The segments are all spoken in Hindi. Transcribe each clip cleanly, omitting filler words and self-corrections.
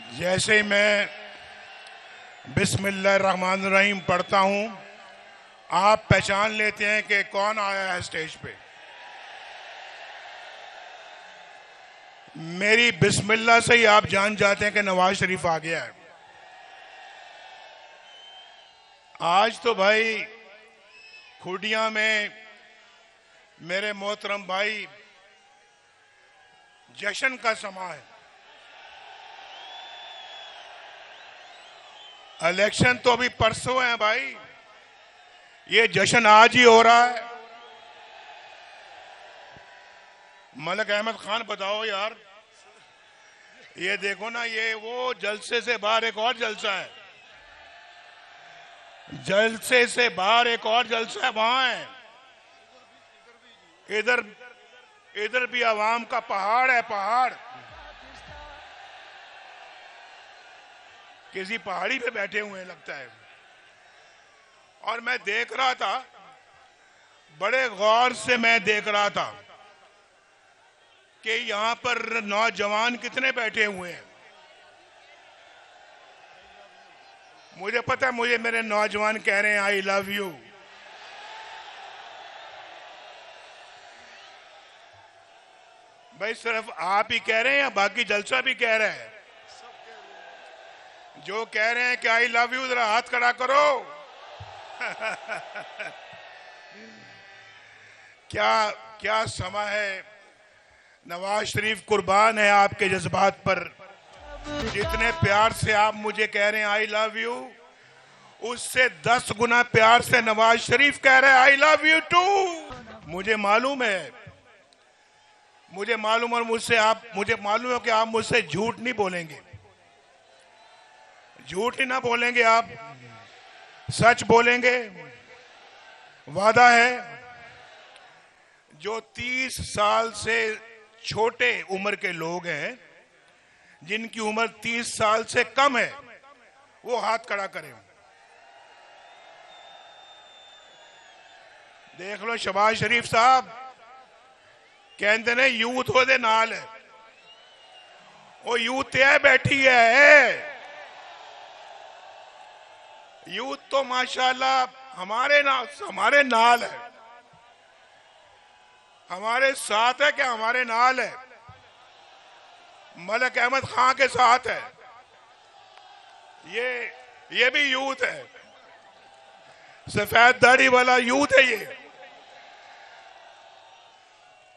जैसे ही मैं बिस्मिल्लाहिर्रहमानिर्रहीम पढ़ता हूं, आप पहचान लेते हैं कि कौन आया है स्टेज पे। मेरी बिस्मिल्लाह से ही आप जान जाते हैं कि नवाज शरीफ आ गया है। आज तो भाई खुडिया में मेरे मोहतरम भाई जश्न का समा है। इलेक्शन तो अभी परसों है भाई, ये जश्न आज ही हो रहा है। मलिक अहमद खान बताओ यार, ये देखो ना, ये वो जलसे से बाहर एक और जलसा है, जलसे से बाहर एक और जलसा है, वहां है। इधर भी आवाम का पहाड़ है, पहाड़। किसी पहाड़ी पे बैठे हुए हैं लगता है। और मैं देख रहा था, बड़े गौर से मैं देख रहा था कि यहां पर नौजवान कितने बैठे हुए हैं। मुझे पता है, मुझे मेरे नौजवान कह रहे हैं आई लव यू। भाई सिर्फ आप ही कह रहे हैं या बाकी जलसा भी कह रहे हैं? जो कह रहे हैं कि आई लव यू, जरा हाथ खड़ा करो। क्या क्या समा है। नवाज शरीफ कुर्बान है आपके जज्बात पर। जितने प्यार से आप मुझे कह रहे हैं आई लव यू, उससे 10 गुना प्यार से नवाज शरीफ कह रहे हैं आई लव यू टू। मुझे मालूम है, मुझे मालूम है कि आप मुझसे झूठ नहीं बोलेंगे, झूठ ही ना बोलेंगे, आप सच बोलेंगे। वादा है। जो 30 साल से छोटे उम्र के लोग हैं, जिनकी उम्र 30 साल से कम है, वो हाथ खड़ा करें। देख लो शहबाज शरीफ साहब कहते ने यूथ ओदे नाल है, वो यूथ है बैठी है। यूथ तो माशाल्लाह हमारे नाल है, हमारे साथ है। क्या हमारे नाल है? मलिक अहमद खान के साथ है। ये भी यूथ है, सफेद दाढ़ी वाला यूथ है ये।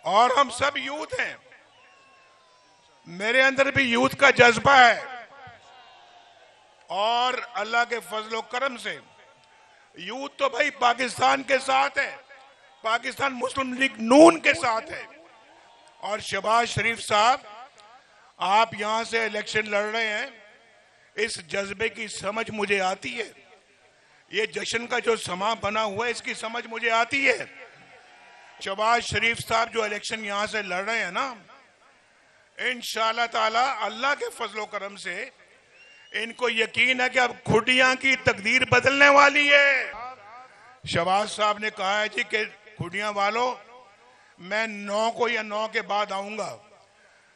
और हम सब यूथ हैं। मेरे अंदर भी यूथ का जज्बा है। और अल्लाह के फजलो करम से यूथ तो भाई पाकिस्तान के साथ है, पाकिस्तान मुस्लिम लीग नून के साथ है। और शहबाज शरीफ साहब, आप यहां से इलेक्शन लड़ रहे हैं, इस जज्बे की समझ मुझे आती है। ये जश्न का जो समा बना हुआ है, इसकी समझ मुझे आती है। शहबाज शरीफ साहब जो इलेक्शन यहां से लड़ रहे हैं ना, इंशाअल्लाह ताला अल्लाह के फजलो करम से इनको यकीन है कि अब खुडिया की तकदीर बदलने वाली है। शहबाज साहब ने कहा है जी कि खुडिया वालों, मैं 9 को या 9 के बाद आऊंगा।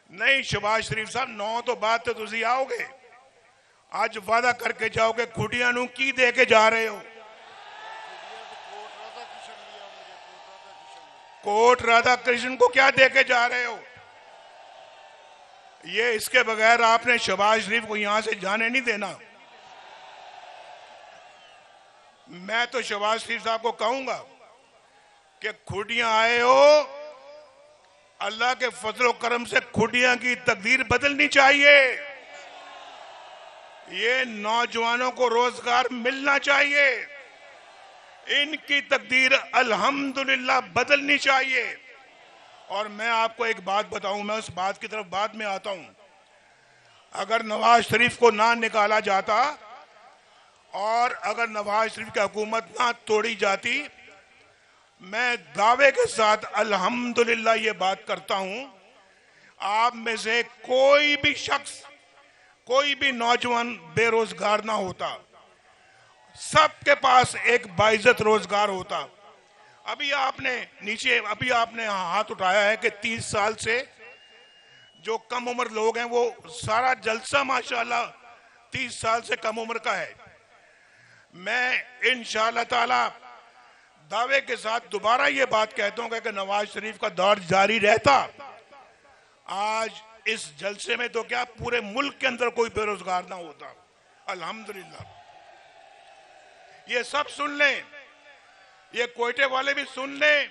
नहीं शहबाज शरीफ साहब, 9 तो बाद तो तुसी आओगे। आज वादा करके जाओगे खुडिया नू की दे के जा रहे हो? कोट राधा कृष्ण को क्या दे के जा रहे हो? ये इसके बगैर आपने शहबाज शरीफ को यहां से जाने नहीं देना। मैं तो शहबाज शरीफ साहब को कहूंगा कि खुडियां आए हो, अल्लाह के फजलो करम से खुडियां की तकदीर बदलनी चाहिए। ये नौजवानों को रोजगार मिलना चाहिए, इनकी तकदीर अल्हम्दुलिल्लाह बदलनी चाहिए। और मैं आपको एक बात बताऊं, मैं उस बात की तरफ बाद में आता हूं। अगर नवाज शरीफ को ना निकाला जाता और अगर नवाज शरीफ की हुकूमत ना तोड़ी जाती, मैं दावे के साथ अल्हम्दुलिल्लाह ये बात करता हूं, आप में से कोई भी शख्स, कोई भी नौजवान बेरोजगार ना होता, सबके पास एक बाइज्जत रोजगार होता। अभी आपने हाथ उठाया है कि 30 साल से जो कम उम्र लोग हैं वो सारा जलसा माशाल्लाह 30 साल से कम उम्र का है। मैं इंशाअल्लाह ताला दावे के साथ दोबारा ये बात कहता हूं कि नवाज शरीफ का दौर जारी रहता, आज इस जलसे में तो क्या पूरे मुल्क के अंदर कोई बेरोजगार ना होता। अल्हम्दुलिल्लाह। ये सब सुन लें, ये कोयटे वाले भी सुन लें,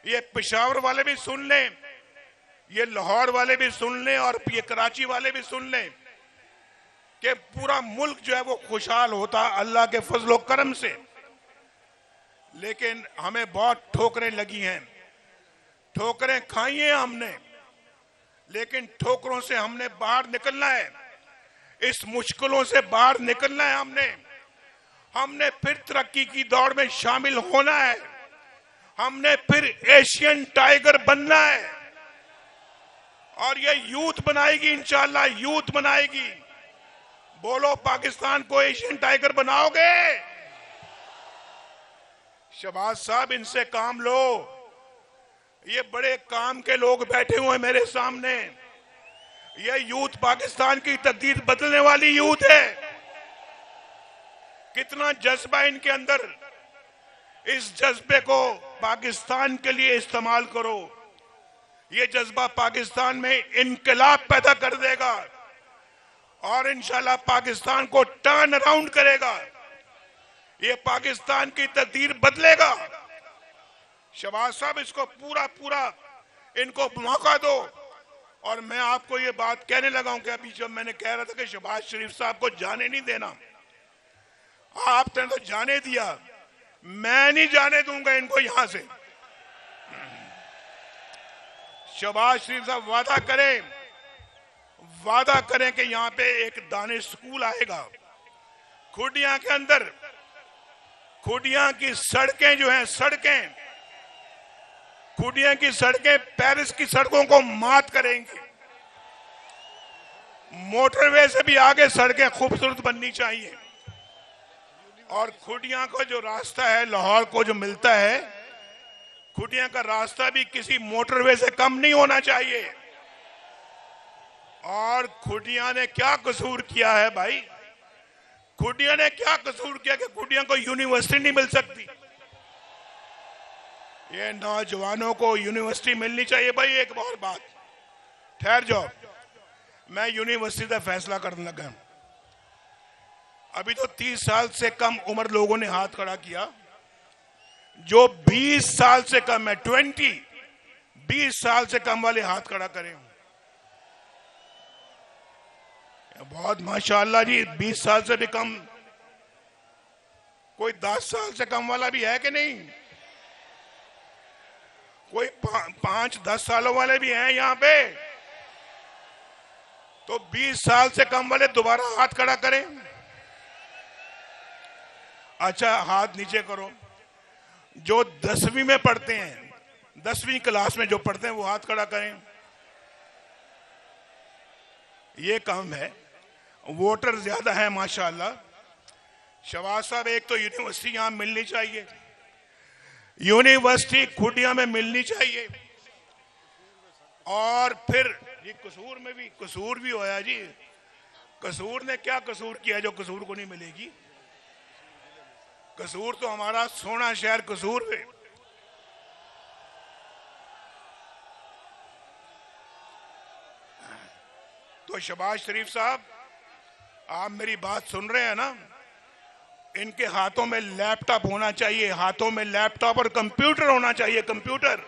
ये पेशावर वाले भी सुन लें, ये लाहौर वाले भी सुन लें और ये कराची वाले भी सुन लें कि पूरा मुल्क जो है वो खुशहाल होता अल्लाह के फजलो करम से। लेकिन हमें बहुत ठोकरें लगी हैं, ठोकरें खाई हैं हमने, लेकिन ठोकरों से हमने बाहर निकलना है, इस मुश्किलों से बाहर निकलना है। हमने फिर तरक्की की दौड़ में शामिल होना है, हमने फिर एशियन टाइगर बनना है और ये यूथ बनाएगी, इंशाअल्लाह यूथ बनाएगी। बोलो पाकिस्तान को एशियन टाइगर बनाओगे? शहबाज साहब इनसे काम लो, ये बड़े काम के लोग बैठे हुए हैं मेरे सामने। ये यूथ पाकिस्तान की तकदीर बदलने वाली यूथ है। कितना जज्बा इनके अंदर, इस जज्बे को पाकिस्तान के लिए इस्तेमाल करो। ये जज्बा पाकिस्तान में इनकलाब पैदा कर देगा और इंशाल्लाह पाकिस्तान को टर्न अराउंड करेगा, ये पाकिस्तान की तकदीर बदलेगा। शहबाज साहब इसको पूरा इनको मौका दो। और मैं आपको ये बात कहने लगा हूं कि अभी जब मैंने कह रहा था कि शहबाज शरीफ साहब को जाने नहीं देना, आपने तो जाने दिया, मैं नहीं जाने दूंगा इनको यहां से। शहबाज शरीफ साहब वादा करें कि यहां पे एक दानिश स्कूल आएगा। खुडिया के अंदर, खुडिया की सड़कें जो हैं, खुडिया की सड़कें पेरिस की सड़कों को मात करेंगी। मोटरवे से भी आगे सड़कें खूबसूरत बननी चाहिए और खुडिया का जो रास्ता है लाहौर को जो मिलता है, खुडिया का रास्ता भी किसी मोटरवे से कम नहीं होना चाहिए। और खुडिया ने क्या कसूर किया है भाई? खुडिया ने क्या कसूर किया कि खुडिया को यूनिवर्सिटी नहीं मिल सकती? ये नौजवानों को यूनिवर्सिटी मिलनी चाहिए। भाई एक और बात, ठहर जाओ, मैं यूनिवर्सिटी का फैसला करने लगा। अभी तो 30 साल से कम उम्र लोगों ने हाथ खड़ा किया, जो 20 साल से कम है, 20 साल से कम वाले हाथ खड़ा करें। बहुत माशाअल्लाह जी, 20 साल से भी कम, कोई 10 साल से कम वाला भी है कि नहीं? कोई 5-10 सालों वाले भी हैं यहां पे? तो 20 साल से कम वाले दोबारा हाथ खड़ा करें। अच्छा हाथ नीचे करो। जो 10वीं में पढ़ते हैं, 10वीं क्लास में जो पढ़ते हैं वो हाथ खड़ा करें। ये काम है। वोटर ज्यादा है माशाअल्लाह। शहबाज साहब एक तो यूनिवर्सिटी यहां मिलनी चाहिए, यूनिवर्सिटी खुडिया में मिलनी चाहिए। और फिर ये कसूर में भी कसूर भी होया जी। कसूर ने क्या कसूर किया जो कसूर को नहीं मिलेगी? कसूर तो हमारा सोना शहर कसूर है। तो शहबाज शरीफ साहब, आप मेरी बात सुन रहे हैं ना? इनके हाथों में लैपटॉप होना चाहिए, हाथों में लैपटॉप और कंप्यूटर होना चाहिए। कंप्यूटर,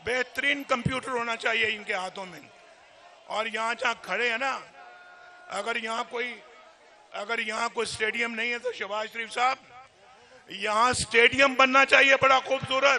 बेहतरीन कंप्यूटर होना चाहिए इनके हाथों में। और यहां जहां खड़े हैं ना, अगर यहां कोई स्टेडियम नहीं है तो शहबाज शरीफ साहब, यहां स्टेडियम बनना चाहिए बड़ा खूबसूरत।